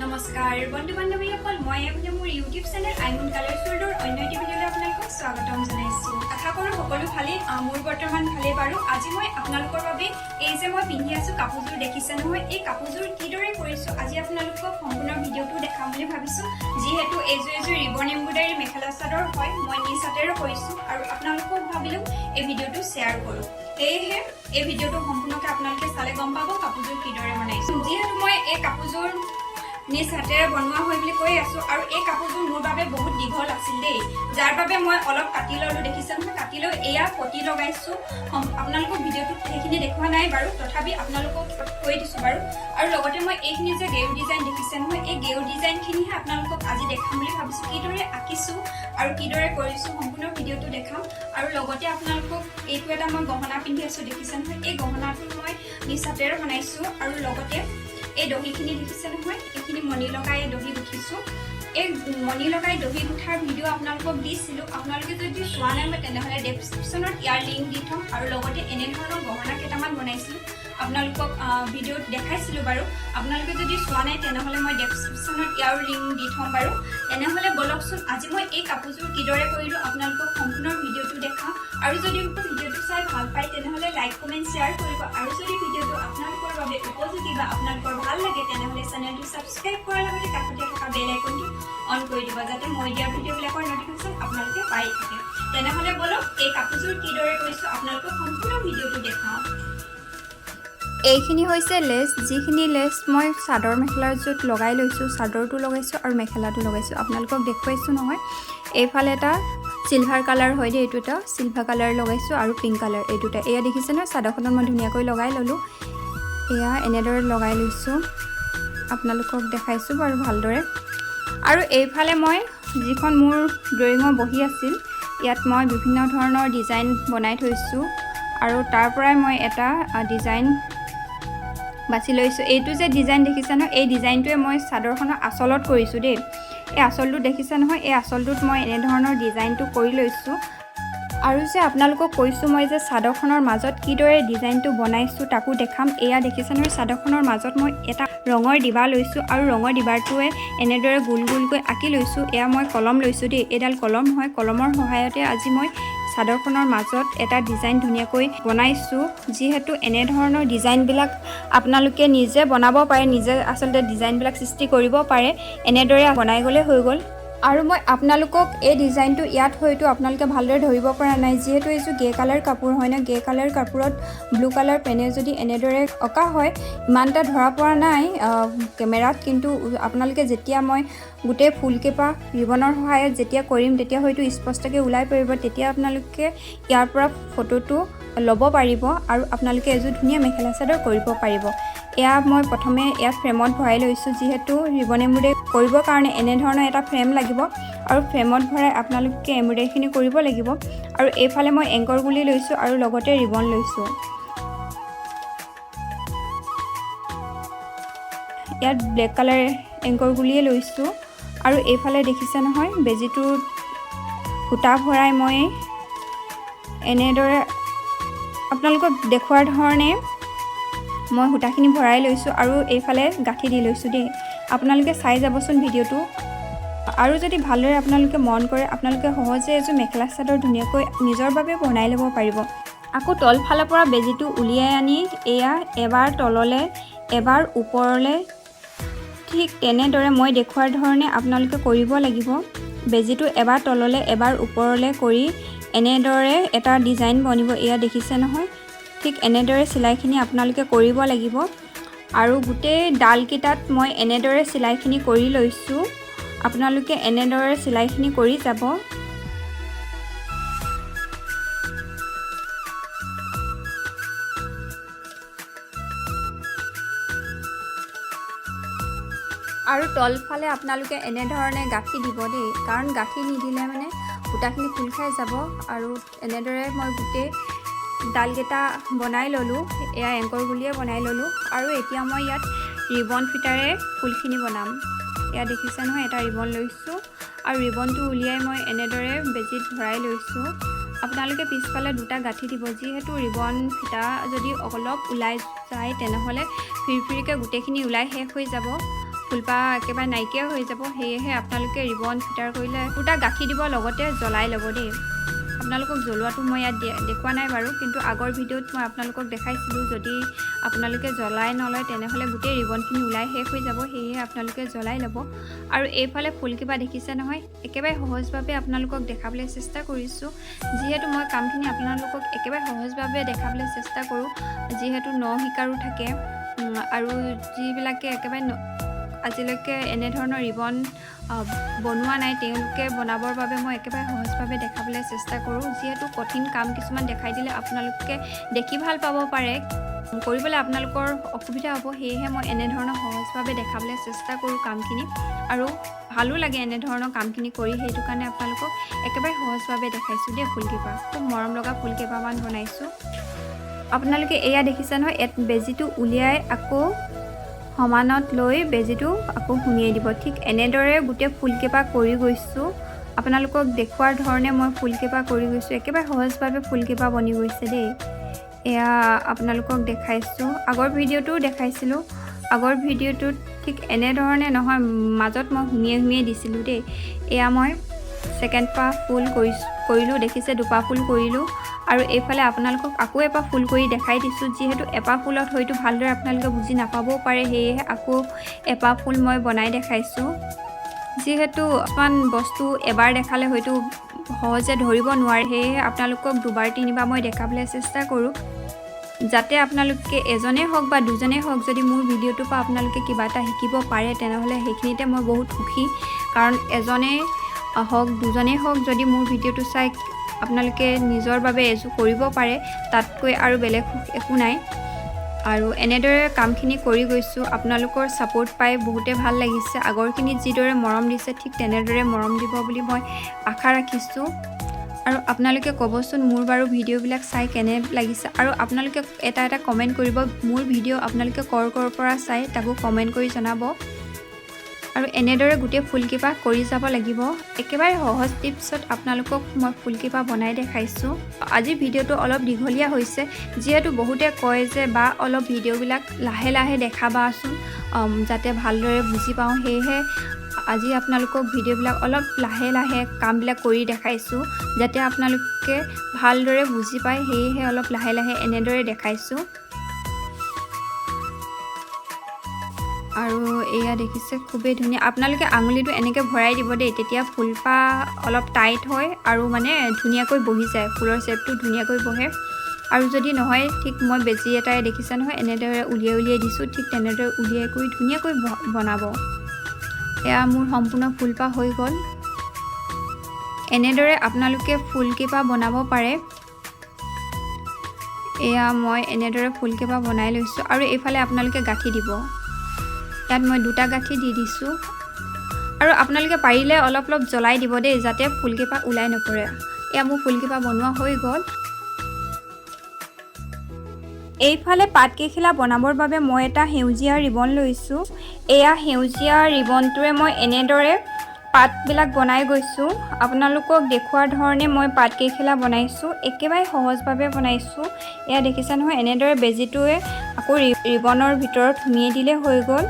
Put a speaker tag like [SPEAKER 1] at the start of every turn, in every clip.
[SPEAKER 1] নমস্কাৰ বন্ধু বান্ধৱীসকল মই আপোনাৰ মোৰ ইউটিউব চেনেল আইমুন কালাৰ ৱৰ্ল্ডৰ অন্য এটা ভিডিঅ'লৈ আপোনালোকক স্বাগতম জনাইছো। আশা কৰোঁ সকলো ভালেই মোৰ বৰ্তমান ভালেই বাৰু। আজি মই আপোনালোকৰ বাবে এই যে মই পিন্ধি আছো কাপোৰযোৰ দেখিছে নহয়, এই কাপোৰযোৰ কিদৰে কৰিছো আজি আপোনালোকক সম্পূৰ্ণ ভিডিঅ'টো দেখাম বুলি ভাবিছো। যিহেতু এইযোৰ ৰিবন এম্ব্ৰইডাৰী মেখেলা চাদৰ হয়, মই নিজ হাতেৰে কৰিছো আৰু আপোনালোকক ভাবিলো এই ভিডিঅ'টো শ্বেয়াৰ কৰোঁ। সেয়েহে এই ভিডিঅ'টো সম্পূৰ্ণকৈ আপোনালোকে চালে গম পাব কাপোৰযোৰ কিদৰে বনাইছো। যিহেতু মই এই কাপোৰযোৰ নিজ হাতেৰে বনোৱা হয় বুলি কৈ আছো আৰু এই কাপোৰযোৰ মোৰ বাবে বহুত দীঘল আছিল দেই, যাৰ বাবে মই অলপ কাটি ললো। দেখিছে নহয়, কাটি লৈ এয়া পটি লগাইছো। আপোনালোকক ভিডিঅ'টোত সেইখিনি দেখুওৱা নাই বাৰু, তথাপি আপোনালোকক কৈ দিছো বাৰু। আৰু লগতে মই এইখিনি যে গেৰু ডিজাইন দেখিছে নহয়, এই গেৰু ডিজাইনখিনিহে আপোনালোকক আজি দেখাম বুলি ভাবিছো। কিদৰে আঁকিছো আৰু কিদৰে কৰিছো সম্পূৰ্ণ ভিডিঅ'টো দেখাম। আৰু লগতে আপোনালোকক এইটো এটা মই গহনা পিন্ধি আছো দেখিছে নহয়, এই গহনাটো মই নিজ হাতেৰে বনাইছো। আৰু লগতে এই দহিখিনি দেখিছে নহয়, এইখিনি মণি লগাই দহি গুঠিছো। এই মণি লগাই দহি গুঠাৰ ভিডিঅ' আপোনালোকক দিছিলো। আপোনালোকে যদি চোৱা নাই মই তেনেহ'লে ডেছক্ৰিপশ্যনত ইয়াৰ লিংক দি থ'ম। আৰু লগতে এনেধৰণৰ গহনা কেইটামান বনাইছিলোঁ, আপোনালোকক ভিডিঅ'ত দেখাইছিলোঁ বাৰু। আপোনালোকে যদি চোৱা নাই তেনেহ'লে মই ডেছক্ৰিপশ্যনত ইয়াৰ লিংক দি থ'ম বাৰু। তেনেহ'লে বলকচোন আজি মই এই কাপোৰযোৰ কিদৰে কৰিলোঁ আপোনালোকক সম্পূৰ্ণ ভিডিঅ'টো দেখাম। আৰু যদি ভিডিঅ'টো চাই ভাল পায় তেনেহ'লে লাইক কমেণ্ট শ্বেয়াৰ কৰিব। আৰু যদি ভিডিঅ'টো আপোনালোকৰ বাবে উপযোগী বা আপোনালোকৰ ভাল লাগে তেনেহ'লে চেনেলটো ছাবস্ক্ৰাইব কৰাৰ লগতে কাষতে থকা বেল আইকনটো অন কৰি দিব, যাতে মই দিয়া ভিডিঅ'বিলাকৰ নটিফিকেশ্যন আপোনালোকে পাই থাকে। তেনেহ'লে বলক এই কাপোৰযোৰ কিদৰে কৰিছোঁ আপোনালোকক সম্পূৰ্ণ ভিডিঅ'টো দেখাওঁ। এইখিনি হৈছে লেছ, যিখিনি লেছ মই চাদৰ মেখেলাৰ য'ত লগাই লৈছোঁ, চাদৰটো লগাইছোঁ আৰু মেখেলাটো লগাইছোঁ। আপোনালোকক দেখুৱাইছোঁ নহয়, এইফালে এটা চিলভাৰ কালাৰ হয় দেই, এইটো এটা চিলভাৰ কালাৰ লগাইছোঁ আৰু পিংক কালাৰ এই দুটা। এয়া দেখিছে নহয়, চাদৰখনত মই ধুনীয়াকৈ লগাই ল'লোঁ। এয়া এনেদৰে লগাই লৈছোঁ, আপোনালোকক দেখাইছোঁ বাৰু ভালদৰে। আৰু এইফালে মই যিখন মোৰ ড্ৰয়িঙৰ বহি আছিল, ইয়াত মই বিভিন্ন ধৰণৰ ডিজাইন বনাই থৈছোঁ আৰু তাৰ পৰাই মই এটা ডিজাইন বাছি লৈছোঁ। এইটো যে ডিজাইন দেখিছে নহয়, এই ডিজাইনটোৱে মই চাদৰখনৰ আঁচলত কৰিছোঁ দেই। এই আঁচলটো দেখিছে নহয়, এই আঁচলটোত মই এনেধৰণৰ ডিজাইনটো কৰি লৈছোঁ। আৰু যে আপোনালোকক কৈছোঁ মই যে চাদৰখনৰ মাজত কিদৰে ডিজাইনটো বনাইছোঁ তাকো দেখাম। এয়া দেখিছে নহয়, চাদৰখনৰ মাজত মই এটা ৰঙৰ ডিবা লৈছোঁ আৰু ৰঙৰ ডিবাটোৱে এনেদৰে গোল গোলকৈ আঁকি লৈছোঁ। এয়া মই কলম লৈছোঁ দেই, এইডাল কলম হয়, কলমৰ সহায়তে আজি মই চাদৰখনৰ মাজত এটা ডিজাইন ধুনীয়াকৈ বনাইছোঁ। যিহেতু এনেধৰণৰ ডিজাইনবিলাক আপোনালোকে নিজে বনাব পাৰে, নিজে আচলতে ডিজাইনবিলাক সৃষ্টি কৰিব পাৰে, এনেদৰে বনাই গ'লে হৈ গ'ল। আৰু মই আপোনালোকক এই ডিজাইনটো ইয়াত হয়তো আপোনালোকে ভালদৰে ধৰিব পৰা নাই, যিহেতু এইযোৰ গে কালাৰ কাপোৰ হয় ন, গে কালাৰ কাপোৰত ব্লু কালাৰ পেনে যদি এনেদৰে অঁকা হয় ইমান এটা ধৰা পৰা নাই কেমেৰাত। কিন্তু আপোনালোকে যেতিয়া মই গোটেই ফুলকেইপা ৰিবনৰ সহায়ত যেতিয়া কৰিম তেতিয়া হয়তো স্পষ্টকৈ ওলাই পৰিব, তেতিয়া আপোনালোকে ইয়াৰ পৰা ফটোটো ল'ব পাৰিব আৰু আপোনালোকে এযোৰ ধুনীয়া মেখেলা চাদৰ কৰিব পাৰিব। এয়া মই প্ৰথমে ইয়াত ফ্ৰেমত ভৰাই লৈছোঁ, যিহেতু ৰিবন এম্ব্ৰইডাৰী কৰিবৰ কাৰণে এনেধৰণৰ এটা ফ্ৰেম লাগিব আৰু ফ্ৰেমত ভৰাই আপোনালোকে এম্ব্ৰইডাৰীখিনি কৰিব লাগিব। আৰু এইফালে মই এংকৰ গুলি লৈছোঁ আৰু লগতে ৰিবন লৈছোঁ। ইয়াত ব্লেক কালাৰ এংকৰ গুলিয়ে লৈছোঁ। আৰু এইফালে দেখিছে নহয়, বেজীটোত সূতা ভৰাই মই এনেদৰে আপোনালোকক দেখুৱাৰ ধৰণে মই সূতাখিনি ভৰাই লৈছোঁ আৰু এইফালে গাঁঠি দি লৈছোঁ দেই। আপোনালোকে চাই যাবচোন ভিডিঅ'টো। আৰু যদি ভালদৰে আপোনালোকে মন কৰে আপোনালোকে সহজে এযোৰ মেখেলা চাদৰ ধুনীয়াকৈ নিজৰ বাবে বনাই ল'ব পাৰিব। আকৌ তলফালৰ পৰা বেজীটো উলিয়াই আনি এয়া এবাৰ তললৈ এবাৰ ওপৰলৈ, ঠিক তেনেদৰে মই দেখুৱাৰ ধৰণে আপোনালোকে কৰিব লাগিব। বেজীটো এবাৰ তললৈ এবাৰ ওপৰলৈ কৰি এনেদৰে এটা ডিজাইন বনিব। এয়া দেখিছে নহয়, ঠিক এনেদৰে চিলাইখিনি আপোনালোকে কৰিব লাগিব। আৰু গোটেই ডালকেইটাত মই এনেদৰে চিলাইখিনি কৰি লৈছোঁ, আপোনালোকে এনেদৰে চিলাইখিনি কৰি যাব। আৰু তলফালে আপোনালোকে এনেধৰণে গাঁঠি দিব দেই, কাৰণ গাঁঠি নিদিলে মানে সূতাখিনি খোল খাই যাব। আৰু এনেদৰে মই গোটেই ডালকেইটা বনাই ল'লোঁ, এয়া এংকৰ গুলিয়ে বনাই ল'লোঁ। আৰু এতিয়া মই ইয়াত ৰিবন ফিটাৰে ফুলখিনি বনাম। এয়া দেখিছে নহয়, এটা ৰিবন লৈছোঁ আৰু ৰিবনটো উলিয়াই মই এনেদৰে বেজীত ভৰাই লৈছোঁ। আপোনালোকে পিছফালে দুটা গাঁঠি দিব, যিহেতু ৰিবন ফিটা যদি অলপ ওলাই যায় তেনেহ'লে ফিৰফিৰিকৈ গোটেইখিনি ওলাই শেষ হৈ যাব। ফুলপাহ একেবাৰে নাইকিয়া হৈ যাব সেয়েহে আপোনালোকে ৰিবন ফিটাৰ কৰিলে দুটা গাঁঠি দিব লগতে জ্বলাই ল'ব দেই আপোনালোকক জ্বলোৱাটো মই ইয়াত দেখুৱা নাই বাৰু কিন্তু আগৰ ভিডিঅ'ত মই আপোনালোকক দেখাইছিলোঁ যদি আপোনালোকে জ্বলাই নলয় তেনেহ'লে গোটেই ৰিবনখিনি ওলাই শেষ হৈ যাব সেয়েহে আপোনালোকে জ্বলাই ল'ব আৰু এইফালে ফুলকিপা দেখিছে নহয় একেবাৰে সহজভাৱে আপোনালোকক দেখাবলৈ চেষ্টা কৰিছোঁ যিহেতু মই কামখিনি আপোনালোকক একেবাৰে সহজভাৱে দেখাবলৈ চেষ্টা কৰোঁ যিহেতু শিকাৰো থাকে আৰু যিবিলাকে একেবাৰে আজিলৈকে এনেধৰণৰ ৰিবন বনোৱা নাই তেওঁলোকে বনাবৰ বাবে মই একেবাৰে সহজভাৱে দেখাবলৈ চেষ্টা কৰোঁ যিহেতু কঠিন কাম কিছুমান দেখাই দিলে আপোনালোকে দেখি ভাল পাব পাৰে কৰিবলৈ আপোনালোকৰ অসুবিধা হ'ব সেয়েহে মই এনেধৰণৰ সহজভাৱে দেখাবলৈ চেষ্টা কৰোঁ কামখিনি আৰু ভালো লাগে এনেধৰণৰ কামখিনি কৰি সেইটো কাৰণে আপোনালোকক একেবাৰে সহজভাৱে দেখাইছোঁ দেই ফুলকিপা খুব মৰম লগা ফুলকিপামান বনাইছোঁ আপোনালোকে এয়া দেখিছে নহয় বেজীটো উলিয়াই আকৌ সমানত লৈ বেজীটো আকৌ সুমিয়াই দিব ঠিক এনেদৰে গোটেই ফুলকেইপা কৰি গৈছোঁ আপোনালোকক দেখুৱাৰ ধৰণে মই ফুলকেইপা কৰি গৈছোঁ একেবাৰে সহজভাৱে ফুলকেইপা বনি গৈছে দেই এয়া আপোনালোকক দেখাইছোঁ আগৰ ভিডিঅ'টোও দেখাইছিলোঁ আগৰ ভিডিঅ'টোত ঠিক এনেধৰণে নহয় মাজত মই সুমিয়াই দিছিলোঁ দেই এয়া মই ছেকেণ্ড পাহ ফুল কৰিলোঁ দেখিছে দুপাহ ফুল কৰিলোঁ আৰু এইফালে আপোনালোকক আকৌ এপাহ ফুল কৰি দেখাই দিছোঁ যিহেতু এপাহ ফুলত হয়তো ভালদৰে আপোনালোকে বুজি নাপাবও পাৰে সেয়েহে আকৌ এপাহ ফুল মই বনাই দেখাইছোঁ যিহেতু কিছুমান বস্তু এবাৰ দেখালে হয়তো সহজে ধৰিব নোৱাৰে সেয়েহে আপোনালোকক দুবাৰ তিনিবাৰ মই দেখাবলৈ চেষ্টা কৰোঁ যাতে আপোনালোকে এজনেই হওক বা দুজনেই হওক যদি মোৰ ভিডিঅ'টোৰ পৰা আপোনালোকে কিবা এটা শিকিব পাৰে তেনেহ'লে সেইখিনিতে মই বহুত সুখী কাৰণ এজনেই হওক দুজনেই হওক যদি মোৰ ভিডিঅ'টো চাই আপোনালোকে নিজৰ বাবে এযোৰ কৰিব পাৰে তাতকৈ আৰু বেলেগ একো নাই আৰু এনেদৰে কামখিনি কৰি গৈছোঁ আপোনালোকৰ ছাপোৰ্ট পাই বহুতে ভাল লাগিছে আগৰখিনিত যিদৰে মৰম দিছে ঠিক তেনেদৰে মৰম দিব বুলি মই আশা ৰাখিছোঁ আৰু আপোনালোকে ক'বচোন মোৰ বাৰু ভিডিঅ'বিলাক চাই কেনে লাগিছে আৰু আপোনালোকে এটা কমেণ্ট কৰিব মোৰ ভিডিঅ' আপোনালোকে ক'ৰ পৰা চাই তাকো কমেণ্ট কৰি জনাব আৰু এনেদৰে গোটেই ফুলকেইপা কৰি যাব লাগিব একেবাৰে সহজ টিপছত আপোনালোকক মই ফুলকেইপা বনাই দেখাইছোঁ আজি ভিডিঅ'টো অলপ দীঘলীয়া হৈছে যিহেতু বহুতে কয় যে বা অলপ ভিডিঅ'বিলাক লাহে লাহে দেখাবাচোন যাতে ভালদৰে বুজি পাওঁ সেয়েহে আজি আপোনালোকক ভিডিঅ'বিলাক অলপ লাহে লাহে কামবিলাক কৰি দেখাইছোঁ যাতে আপোনালোকে ভালদৰে বুজি পায় সেয়েহে অলপ লাহে লাহে এনেদৰে দেখাইছোঁ আৰু এয়া দেখিছে খুবেই ধুনীয়া আপোনালোকে আঙুলিটো এনেকৈ ভৰাই দিব দেই তেতিয়া ফুলপাহ অলপ টাইট হয় আৰু মানে ধুনীয়াকৈ বহি যায় ফুলৰ শ্বেপটো ধুনীয়াকৈ বহে আৰু যদি নহয় ঠিক মই বেজী এটাই দেখিছে নহয় এনেদৰে উলিয়াই দিছোঁ ঠিক তেনেদৰে উলিয়াই কৰি ধুনীয়াকৈ বনাব এয়া মোৰ সম্পূৰ্ণ ফুলপাহ হৈ গ'ল এনেদৰে আপোনালোকে ফুলকেইপা বনাব পাৰে এয়া মই এনেদৰে ফুলকেইপা বনাই লৈছোঁ আৰু এইফালে আপোনালোকে গাঁঠি দিব ইয়াত মই দুটা গাঁঠি দি দিছোঁ আৰু আপোনালোকে পাৰিলে অলপ জ্বলাই দিব দেই যাতে ফুলকেইপা ওলাই নপৰে এয়া মোৰ ফুলকেইপা বনোৱা হৈ গ'ল এইফালে পাতকেইখিলা বনাবৰ বাবে মই এটা সেউজীয়া ৰিবন লৈছোঁ এয়া সেউজীয়া ৰিবনটোৰে মই এনেদৰে পাতবিলাক বনাই গৈছোঁ আপোনালোকক দেখুৱাৰ ধৰণে মই পাতকেইখিলা বনাইছোঁ একেবাৰে সহজভাৱে বনাইছোঁ এয়া দেখিছে নহয় এনেদৰে বেজীটোৱে আকৌ ৰিবনৰ ভিতৰত সুমিয়াই দিলে হৈ গ'ল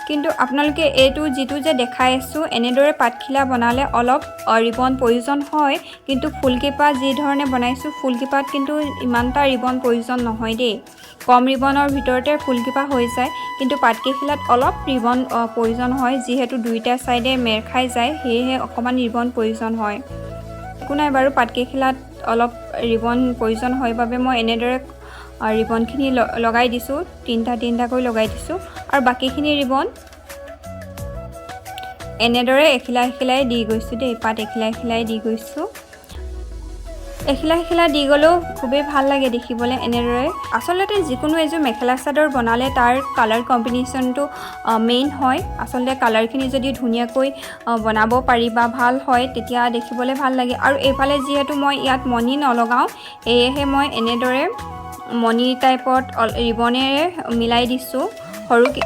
[SPEAKER 1] কিন্তু আপোনালোকে এইটো যিটো যে দেখাই আছোঁ এনেদৰে পাতখিলা বনালে অলপ ৰিবন প্ৰয়োজন হয় কিন্তু ফুলকেইপা যি ধৰণে বনাইছোঁ ফুলকেইপাত কিন্তু ইমানটা ৰিবন প্ৰয়োজন নহয় দেই কম ৰিবনৰ ভিতৰতে ফুলকেইপা হৈ যায় কিন্তু পাতকেইখিলাত অলপ ৰিবন প্ৰয়োজন হয় যিহেতু দুইটা ছাইডে মেৰ খাই যায় সেয়েহে অকণমান ৰিবন প্ৰয়োজন হয় একো নাই বাৰু পাতকেইখিলাত অলপ ৰিবন প্ৰয়োজন হয় বাবে মই এনেদৰে ৰিবনখিনি লগাই দিছোঁ তিনিটাকৈ লগাই দিছোঁ আৰু বাকীখিনি ৰিবন এনেদৰে এখিলাই দি গৈছোঁ দেই পাত এখিলাই দি গৈছোঁ এখিলা দি গ'লেও খুবেই ভাল লাগে দেখিবলৈ এনেদৰে আচলতে যিকোনো এযোৰ মেখেলা চাদৰ বনালে তাৰ কালাৰ কম্বিনেশ্যনটো মেইন হয় আচলতে কালাৰখিনি যদি ধুনীয়াকৈ বনাব পাৰি বা ভাল হয় তেতিয়া দেখিবলৈ ভাল লাগে আৰু এইফালে যিহেতু মই ইয়াত মণি নলগাওঁ সেয়েহে মই এনেদৰে মণি টাইপত ৰিবনেৰে মিলাই দিছোঁ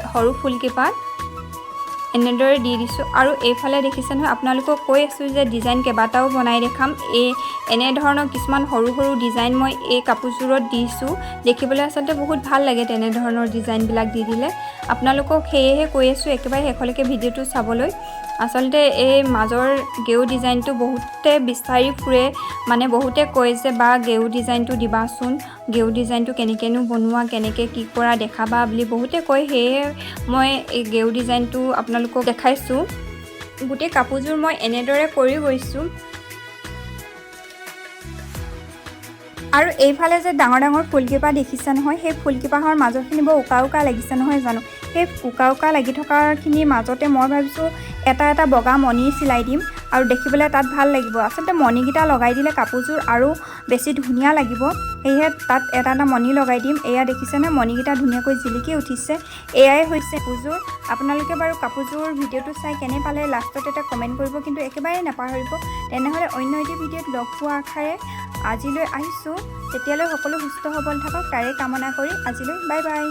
[SPEAKER 1] সৰু ফুলকেইপাত এনেদৰে দি দিছোঁ। আৰু এইফালে দেখিছে নহয়, আপোনালোকক কৈ আছোঁ যে ডিজাইন কেইবাটাও বনাই দেখাম। এনেধৰণৰ কিছুমান সৰু সৰু ডিজাইন মই এই কাপোৰযোৰত দিছোঁ। দেখিবলৈ আচলতে বহুত ভাল লাগে তেনেধৰণৰ ডিজাইনবিলাক দি দিলে। আপোনালোকক সেয়েহে কৈ আছোঁ একেবাৰে শেষলৈকে ভিডিঅ'টো চাবলৈ। আচলতে এই মাজৰ গেউ ডিজাইনটো বহুতে বিচাৰি ফুৰে, মানে বহুতে কয় যে বা গেউ ডিজাইনটো দিবাচোন, গেউ ডিজাইনটো কেনেকৈনো বনোৱা, কেনেকৈ কি কৰা দেখাবা বুলি বহুতে কয়। সেয়ে মই এই গেউ ডিজাইনটো আপোনালোকক দেখাইছোঁ। গোটেই কাপোৰযোৰ মই এনেদৰে কৰি গৈছোঁ। আৰু এইফালে যে ডাঙৰ ডাঙৰ ফুলকেইপা দেখিছে নহয়, সেই ফুলকেইপাহৰ মাজৰখিনি বৰ উকা উকা লাগিছে নহয় জানো। সেই উকা উকা লাগি থকাখিনিৰ মাজতে মই ভাবিছোঁ এটা এটা বগা মণি চিলাই দিম আৰু দেখিবলৈ তাত ভাল লাগিব। আচলতে মণিকেইটা লগাই দিলে কাপোৰযোৰ আৰু বেছি ধুনীয়া লাগিব। সেয়েহে তাত এটা এটা মণি লগাই দিম। এয়া দেখিছেনে, মণিকেইটা ধুনীয়াকৈ জিলিকি উঠিছে। এয়াই হৈছে কাপোৰযোৰ। আপোনালোকে বাৰু কাপোৰযোৰ ভিডিঅ'টো চাই কেনে পালে লাষ্টত এটা কমেণ্ট কৰিব, কিন্তু একেবাৰে নাপাহৰিব। তেনেহ'লে অন্য এটি ভিডিঅ'ত লগ পোৱা আশাৰে আজিলৈ আহিছোঁ। তেতিয়ালৈ সকলো সুস্থ সবল থাকক তাৰে কামনা কৰি আজিলৈ বাই বাই।